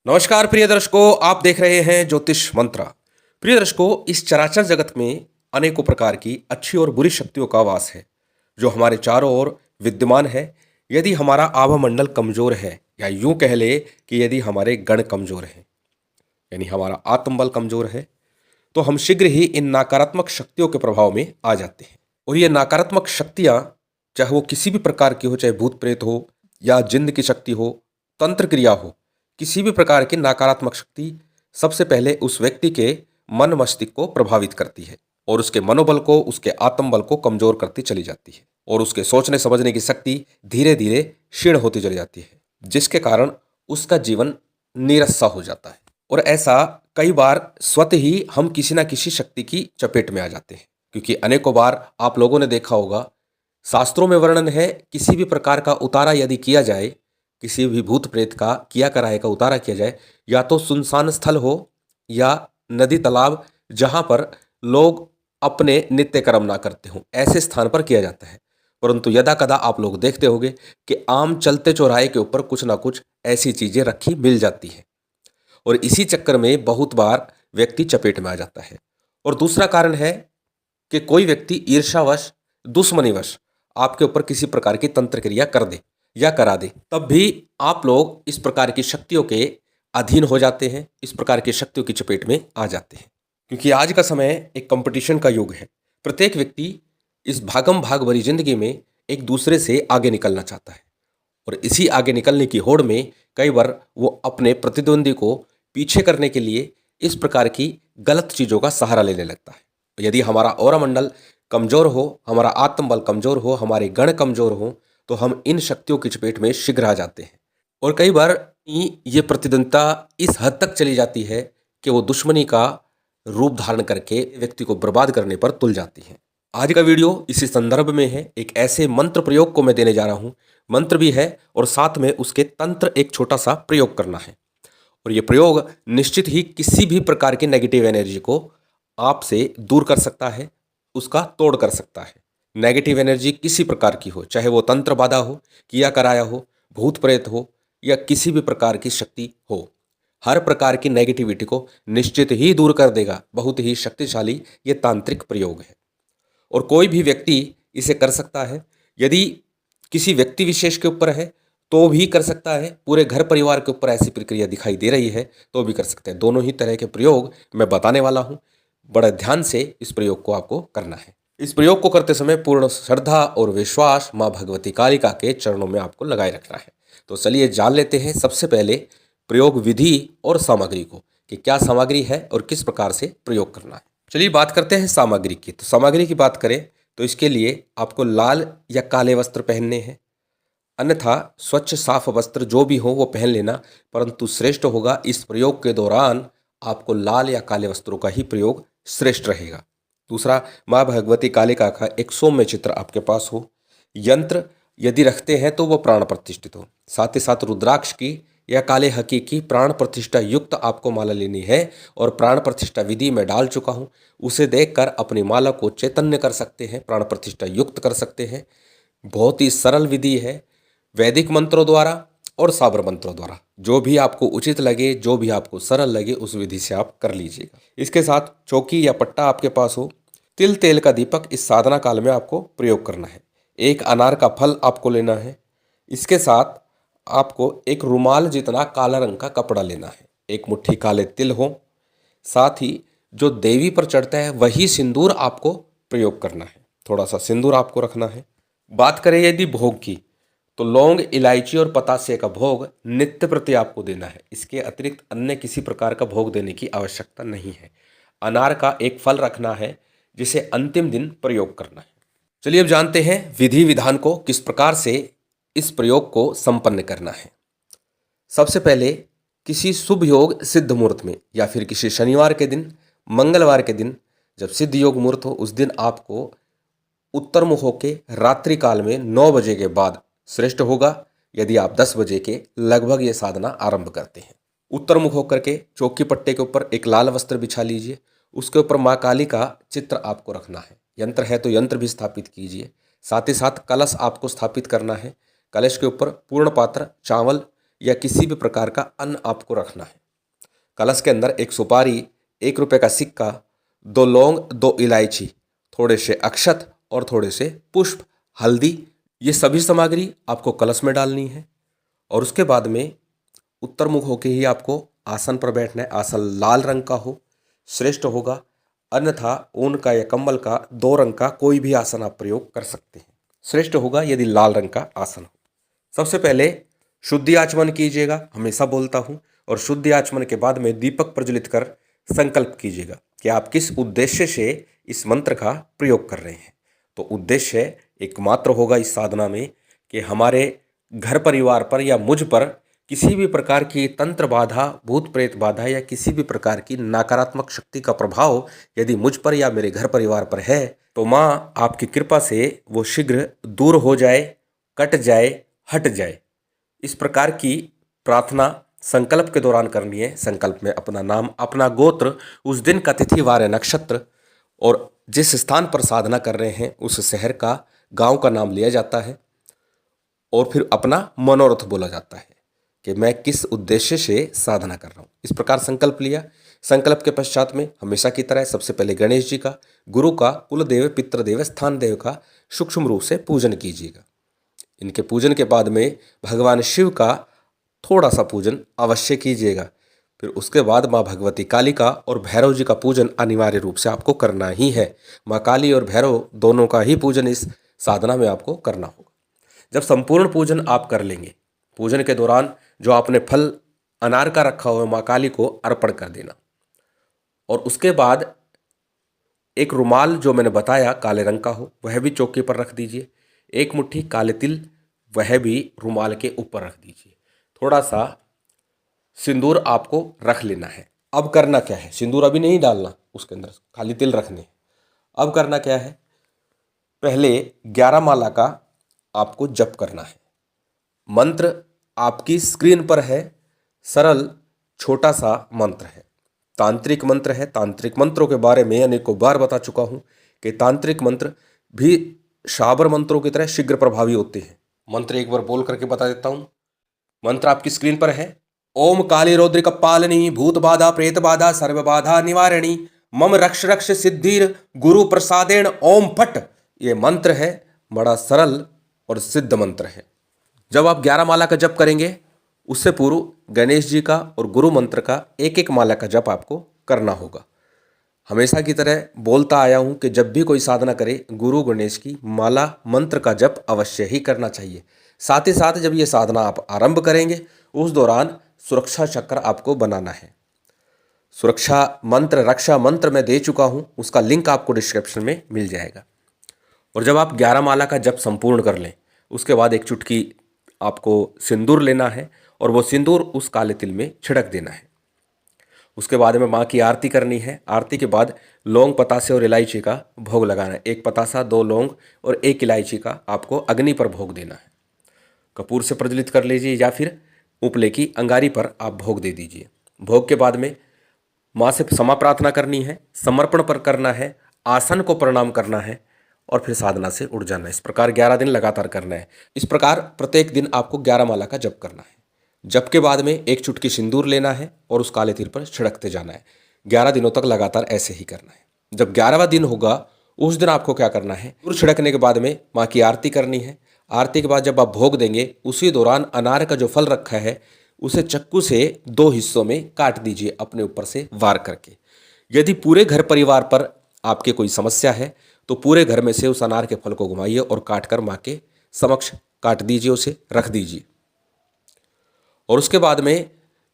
नमस्कार प्रिय दर्शकों, आप देख रहे हैं ज्योतिष मंत्रा। प्रिय दर्शकों, इस चराचर जगत में अनेकों प्रकार की अच्छी और बुरी शक्तियों का वास है जो हमारे चारों ओर विद्यमान है। यदि हमारा आभामंडल कमजोर है या यूं कह ले कि यदि हमारे गण कमजोर हैं, यानी हमारा आत्मबल कमजोर है, तो हम शीघ्र ही इन नकारात्मक शक्तियों के प्रभाव में आ जाते हैं। और ये नकारात्मक शक्तियां, चाहे वो किसी भी प्रकार की हो, चाहे भूत प्रेत हो या जिन्न की शक्ति हो, तंत्र क्रिया हो, किसी भी प्रकार की नकारात्मक शक्ति सबसे पहले उस व्यक्ति के मन मस्तिष्क को प्रभावित करती है और उसके मनोबल को, उसके आत्मबल को कमजोर करती चली जाती है और उसके सोचने समझने की शक्ति धीरे धीरे क्षीण होती चली जाती है, जिसके कारण उसका जीवन नीरस सा हो जाता है। और ऐसा कई बार स्वतः ही हम किसी न किसी शक्ति की चपेट में आ जाते हैं, क्योंकि अनेकों बार आप लोगों ने देखा होगा, शास्त्रों में वर्णन है, किसी भी प्रकार का उतारा यदि किया जाए, किसी भी भूत प्रेत का किया कराए का उतारा किया जाए, या तो सुनसान स्थल हो या नदी तालाब जहां पर लोग अपने नित्य कर्म ना करते हों, ऐसे स्थान पर किया जाता है। परंतु यदा कदा आप लोग देखते होंगे कि आम चलते चौराहे के ऊपर कुछ ना कुछ ऐसी चीजें रखी मिल जाती हैं और इसी चक्कर में बहुत बार व्यक्ति चपेट में आ जाता है। और दूसरा कारण है कि कोई व्यक्ति ईर्ष्यावश, दुश्मनीवश आपके ऊपर किसी प्रकार की तंत्र क्रिया कर दे या करा दे, तब भी आप लोग इस प्रकार की शक्तियों के अधीन हो जाते हैं, इस प्रकार की शक्तियों की चपेट में आ जाते हैं। क्योंकि आज का समय एक कंपटीशन का युग है। प्रत्येक व्यक्ति इस भागम भाग भरी जिंदगी में एक दूसरे से आगे निकलना चाहता है और इसी आगे निकलने की होड़ में कई बार वो अपने प्रतिद्वंदी को पीछे करने के लिए इस प्रकार की गलत चीज़ों का सहारा लेने लगता है। यदि हमारा औरा मंडल कमजोर हो, हमारा आत्मबल कमजोर हो, हमारे गण कमजोर हो, तो हम इन शक्तियों की चपेट में शीघ्र आ जाते हैं। और कई बार ये प्रतिद्वंदिता इस हद तक चली जाती है कि वो दुश्मनी का रूप धारण करके व्यक्ति को बर्बाद करने पर तुल जाती है। आज का वीडियो इसी संदर्भ में है। एक ऐसे मंत्र प्रयोग को मैं देने जा रहा हूँ, मंत्र भी है और साथ में उसके तंत्र एक छोटा सा प्रयोग करना है। और ये प्रयोग निश्चित ही किसी भी प्रकार की नेगेटिव एनर्जी को आपसे दूर कर सकता है, उसका तोड़ कर सकता है। नेगेटिव एनर्जी किसी प्रकार की हो, चाहे वो तंत्र बाधा हो, किया कराया हो, भूत प्रेत हो या किसी भी प्रकार की शक्ति हो, हर प्रकार की नेगेटिविटी को निश्चित ही दूर कर देगा। बहुत ही शक्तिशाली ये तांत्रिक प्रयोग है और कोई भी व्यक्ति इसे कर सकता है। यदि किसी व्यक्ति विशेष के ऊपर है तो भी कर सकता है, पूरे घर परिवार के ऊपर ऐसी प्रक्रिया दिखाई दे रही है तो भी कर सकते हैं। दोनों ही तरह के प्रयोग मैं बताने वाला हूँ। बड़ा ध्यान से इस प्रयोग को आपको करना है। इस प्रयोग को करते समय पूर्ण श्रद्धा और विश्वास माँ भगवती कालिका के चरणों में आपको लगाए रखना है। तो चलिए जान लेते हैं सबसे पहले प्रयोग विधि और सामग्री को, कि क्या सामग्री है और किस प्रकार से प्रयोग करना है। चलिए बात करते हैं सामग्री की। तो सामग्री की बात करें तो इसके लिए आपको लाल या काले वस्त्र पहनने हैं, अन्यथा स्वच्छ साफ वस्त्र जो भी हो वो पहन लेना, परंतु श्रेष्ठ होगा इस प्रयोग के दौरान आपको लाल या काले वस्त्रों का ही प्रयोग श्रेष्ठ रहेगा। दूसरा, माँ भगवती कालिका का एक सौम्य चित्र आपके पास हो। यंत्र यदि रखते हैं तो वो प्राण प्रतिष्ठित हो। साथ ही साथ रुद्राक्ष की या काले हकी की प्राण प्रतिष्ठा युक्त आपको माला लेनी है और प्राण प्रतिष्ठा विधि में डाल चुका हूँ, उसे देखकर अपनी माला को चैतन्य कर सकते हैं, प्राण प्रतिष्ठा युक्त कर सकते हैं। बहुत ही सरल विधि है। वैदिक मंत्रों द्वारा और साबर मंत्रों द्वारा, जो भी आपको उचित लगे, जो भी आपको सरल लगे, उस विधि से आप कर लीजिएगा। इसके साथ चौकी या पट्टा आपके पास हो। तिल तेल का दीपक इस साधना काल में आपको प्रयोग करना है। एक अनार का फल आपको लेना है। इसके साथ आपको एक रुमाल जितना काला रंग का कपड़ा लेना है। एक मुट्ठी काले तिल हो। साथ ही जो देवी पर चढ़ता है वही सिंदूर आपको प्रयोग करना है। थोड़ा सा सिंदूर आपको रखना है। बात करें यदि भोग की, तो लौंग, इलायची और पतासे का भोग नित्य प्रति आपको देना है। इसके अतिरिक्त अन्य किसी प्रकार का भोग देने की आवश्यकता नहीं है। अनार का एक फल रखना है जिसे अंतिम दिन प्रयोग करना है। चलिए अब जानते हैं विधि विधान को, किस प्रकार से इस प्रयोग को संपन्न करना है। सबसे पहले किसी शुभ योग सिद्ध मुहूर्त में या फिर किसी शनिवार के दिन, मंगलवार के दिन जब सिद्ध योग मुहूर्त हो, उस दिन आपको उत्तर मुख होकर रात्रि काल में 9 बजे के बाद श्रेष्ठ होगा। यदि आप 10 बजे के लगभग ये साधना आरंभ करते हैं, उत्तर मुख होकर के चौकी पट्टे के ऊपर एक लाल वस्त्र बिछा लीजिए। उसके ऊपर माँ काली का चित्र आपको रखना है। यंत्र है तो यंत्र भी स्थापित कीजिए। साथ ही साथ कलश आपको स्थापित करना है। कलश के ऊपर पूर्ण पात्र चावल या किसी भी प्रकार का अन्न आपको रखना है। कलश के अंदर एक सुपारी, 1 रुपये का सिक्का, 2 लौंग, 2 इलायची, थोड़े से अक्षत और थोड़े से पुष्प, हल्दी, ये सभी सामग्री आपको कलश में डालनी है। और उसके बाद में उत्तर मुख होके ही आपको आसन पर बैठना है। आसन लाल रंग का हो श्रेष्ठ होगा, अन्यथा ऊन का या कंबल का 2 रंग का कोई भी आसन आप प्रयोग कर सकते हैं। श्रेष्ठ होगा यदि लाल रंग का आसन हो। सबसे पहले शुद्धि आचमन कीजिएगा, हमेशा बोलता हूँ, और शुद्धि आचमन के बाद में दीपक प्रज्वलित कर संकल्प कीजिएगा कि आप किस उद्देश्य से इस मंत्र का प्रयोग कर रहे हैं। तो उद्देश्य एकमात्र होगा इस साधना में कि हमारे घर परिवार पर या मुझ पर किसी भी प्रकार की तंत्र बाधा, भूत प्रेत बाधा या किसी भी प्रकार की नकारात्मक शक्ति का प्रभाव यदि मुझ पर या मेरे घर परिवार पर है तो माँ आपकी कृपा से वो शीघ्र दूर हो जाए, कट जाए, हट जाए। इस प्रकार की प्रार्थना संकल्प के दौरान करनी है। संकल्प में अपना नाम, अपना गोत्र, उस दिन का तिथि वार नक्षत्र और जिस स्थान पर साधना कर रहे हैं उस शहर का, गांव का नाम लिया जाता है और फिर अपना मनोरथ बोला जाता है कि मैं किस उद्देश्य से साधना कर रहा हूँ। इस प्रकार संकल्प लिया। संकल्प के पश्चात में हमेशा की तरह सबसे पहले गणेश जी का, गुरु का, कुलदेव, पितृदेव, स्थान देव का सूक्ष्म रूप से पूजन कीजिएगा। इनके पूजन के बाद में भगवान शिव का थोड़ा सा पूजन अवश्य कीजिएगा। फिर उसके बाद माँ भगवती काली का और भैरव जी का पूजन अनिवार्य रूप से आपको करना ही है। माँ काली और भैरव दोनों का ही पूजन इस साधना में आपको करना होगा। जब संपूर्ण पूजन आप कर लेंगे, पूजन के दौरान जो आपने फल अनार का रखा हुआ है माँ काली को अर्पण कर देना। और उसके बाद एक रुमाल जो मैंने बताया काले रंग का हो वह भी चौकी पर रख दीजिए। 1 मुट्ठी काले तिल वह भी रुमाल के ऊपर रख दीजिए। थोड़ा सा सिंदूर आपको रख लेना है। अब करना क्या है, सिंदूर अभी नहीं डालना, उसके अंदर खाली तिल रखने हैं। अब करना क्या है, पहले 11 माला का आपको जप करना है। मंत्र आपकी स्क्रीन पर है, सरल छोटा सा मंत्र है, तांत्रिक मंत्र है। तांत्रिक मंत्रों के बारे में अनेकों बार बता चुका हूं कि तांत्रिक मंत्र भी शाबर मंत्रों की तरह शीघ्र प्रभावी होते हैं। मंत्र एक बार बोल करके बता देता हूं। मंत्र आपकी स्क्रीन पर है। ओम काली रौद्रिक पालनी भूत बाधा प्रेत बाधा सर्व बाधा निवारणी मम रक्ष रक्ष सिद्धिर गुरु प्रसादेण ओम फट। ये मंत्र है, बड़ा सरल और सिद्ध मंत्र है। जब आप 11 माला का जप करेंगे उससे पूर्व गणेश जी का और गुरु मंत्र का 1-1 माला का जप आपको करना होगा। हमेशा की तरह बोलता आया हूं कि जब भी कोई साधना करे गुरु गणेश की माला मंत्र का जप अवश्य ही करना चाहिए। साथ ही साथ जब ये साधना आप आरंभ करेंगे उस दौरान सुरक्षा चक्र आपको बनाना है। सुरक्षा मंत्र, रक्षा मंत्र मैं दे चुका हूं, उसका लिंक आपको डिस्क्रिप्शन में मिल जाएगा। और जब आप 11 माला का जप संपूर्ण कर लें उसके बाद 1 चुटकी आपको सिंदूर लेना है और वो सिंदूर उस काले तिल में छिड़क देना है। उसके बाद में माँ की आरती करनी है। आरती के बाद लौंग, पतासे और इलायची का भोग लगाना है। 1 पतासा, 2 लौंग और 1 इलायची का आपको अग्नि पर भोग देना है। कपूर से प्रज्वलित कर लीजिए या फिर उपले की अंगारी पर आप भोग दे दीजिए। भोग के बाद में माँ से क्षमा प्रार्थना करनी है, समर्पण पर करना है, आसन को प्रणाम करना है और फिर साधना से उठ जाना है। इस प्रकार 11 दिन लगातार करना है। इस प्रकार प्रत्येक दिन आपको 11 माला का जप करना है। जप के बाद में 1 चुटकी सिंदूर लेना है और उस काले तिल पर छिड़कते जाना है। 11 दिनों तक लगातार ऐसे ही करना है। जब 11वां दिन होगा उस दिन आपको क्या करना है, सिंदूर छिड़कने के बाद में माँ की आरती करनी है। आरती के बाद जब आप भोग देंगे उसी दौरान अनार का जो फल रखा है उसे चक्कू से 2 हिस्सों में काट दीजिए, अपने ऊपर से वार करके। यदि पूरे घर परिवार पर आपके कोई समस्या है तो पूरे घर में से उस अनार के फल को घुमाइए और काट कर माँ के समक्ष काट दीजिए, उसे रख दीजिए। और उसके बाद में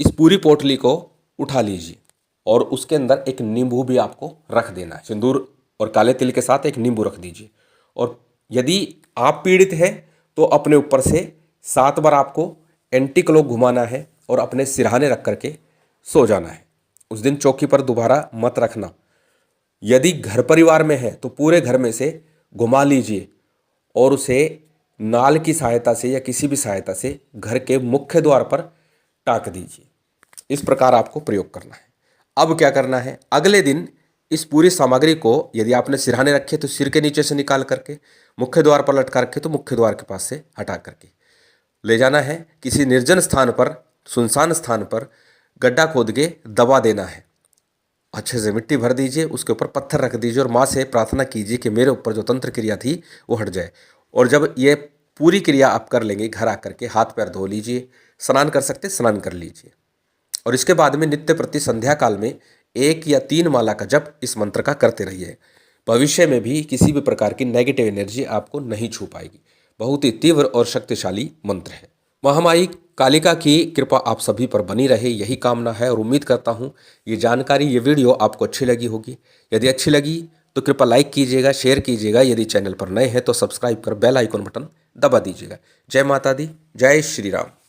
इस पूरी पोटली को उठा लीजिए और उसके अंदर 1 नींबू भी आपको रख देना है। सिंदूर और काले तिल के साथ 1 नींबू रख दीजिए। और यदि आप पीड़ित हैं तो अपने ऊपर से 7 बार आपको एंटी क्लॉक घुमाना है और अपने सिरहाने रख करके सो जाना है। उस दिन चौकी पर दोबारा मत रखना। यदि घर परिवार में है तो पूरे घर में से घुमा लीजिए और उसे नाल की सहायता से या किसी भी सहायता से घर के मुख्य द्वार पर टाक दीजिए। इस प्रकार आपको प्रयोग करना है। अब क्या करना है, अगले दिन इस पूरी सामग्री को यदि आपने सिरहाने रखे तो सिर के नीचे से निकाल करके, मुख्य द्वार पर लटका रखे तो मुख्य द्वार के पास से हटा करके ले जाना है, किसी निर्जन स्थान पर, सुनसान स्थान पर गड्ढा खोद के दबा देना है। अच्छे से मिट्टी भर दीजिए, उसके ऊपर पत्थर रख दीजिए और माँ से प्रार्थना कीजिए कि मेरे ऊपर जो तंत्र क्रिया थी वो हट जाए। और जब ये पूरी क्रिया आप कर लेंगे, घर आकर के हाथ पैर धो लीजिए, स्नान कर सकते स्नान कर लीजिए। और इसके बाद में नित्य प्रति संध्या काल में 1 या 3 माला का जप इस मंत्र का करते रहिए। भविष्य में भी किसी भी प्रकार की नेगेटिव एनर्जी आपको नहीं छू पाएगी। बहुत ही तीव्र और शक्तिशाली मंत्र है। महामाई कालिका की कृपा आप सभी पर बनी रहे, यही कामना है। और उम्मीद करता हूँ ये जानकारी, ये वीडियो आपको अच्छी लगी होगी। यदि अच्छी लगी तो कृपया लाइक कीजिएगा, शेयर कीजिएगा। यदि चैनल पर नए हैं तो सब्सक्राइब कर बेल आइकन बटन दबा दीजिएगा। जय माता दी, जय श्री राम।